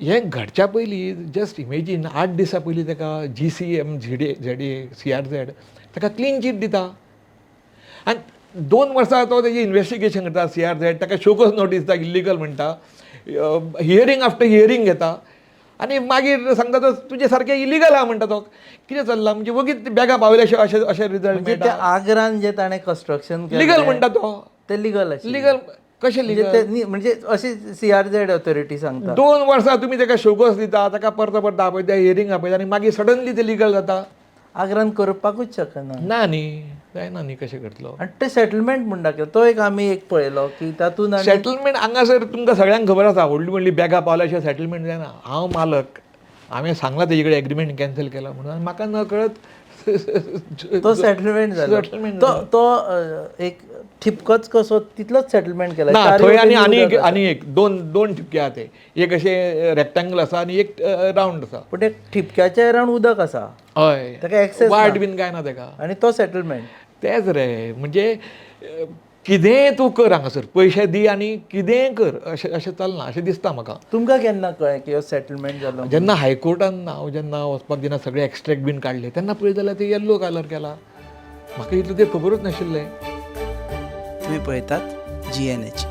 हे घडच्या पयलीं just imagine 8 दिसां पयलीं ताका GCM ZA CRZ ताका क्लीन चीट दिता आनी 2 वर्सां तो तेजें इन्वेस्टिगेशन करता CRZ ताका शोकस नोटीस दिता इल्लिगल म्हणटा हियरींग आफ्टर हियरींग घेता आनी मागीर सांगता तो तुजें सारकें इलिगल आहा म्हणटा तो कितें चल्लां म्हणजे वगीच बॅगा पावले अशें रिजल्ट म्हणजे त्या आग्रान जे ताणें कंस्ट्रक्शन लिगल म्हणटा तो ते लिगल आशिल्लें. लिगल कशें लिगल म्हणजे अशी CRZ ऑथॉरिटी सांगता 2 वर्सां तुमी ताका शोकस दिता ताका परतो परतो आपयता हियरींग आपयता आनी मागीर सडनली ते लिगल जाता आग्रान करपाकूच शकना. ना न्ही जायना न्ही कशें करतलो आनी ते सेटलमेंट म्हण दाखयलो तो एक आमी एक पळयलो की तातूंत आनी सेटलमेंट हांगासर तुमकां सगळ्यांक खबर आसा व्हडली व्हडली बॅगा पावल्या शिवाय सेटलमेंट जायना. हांव मालक हांवें सांगलां तेजे कडेन एग्रीमेंट कॅन्सल केला म्हणून आनी म्हाका नकळत तो सेटलमेंट जालो. settlement तो एक ठिपकोच कसो तितलोच सेटलमेंट केला. ना चारूय थंय वटेन उदक आसा. आनी एक दोन ठिपके आहा ते एक अशें रेक्टेंगल आसा आनी एक रावंड आसा. पूण एक ठिपक्याच्या एरावंड उदक आसा हय ताका एक्सेस वाट बीन काय ना ताका आनी तो सेटलमेंट. तेच रे म्हणजे कितेंय तूं कर हांगासर पयशे दी आनी कितेंय कर अशें चलना अशें दिसता म्हाका. तुमकां केन्ना कळ्ळें की हो सेटलमेंट जालो? जेन्ना हायकोर्टान हांव जेन्ना वचपाक जेन्ना सगळे एक्स्ट्रॅक्ट बीन काडले तेन्ना पळयत जाल्यार ते येल्लो कलर केला. म्हाका इतलें ते खबरूच नाशिल्लें. तुम्ही पळयतात GNH.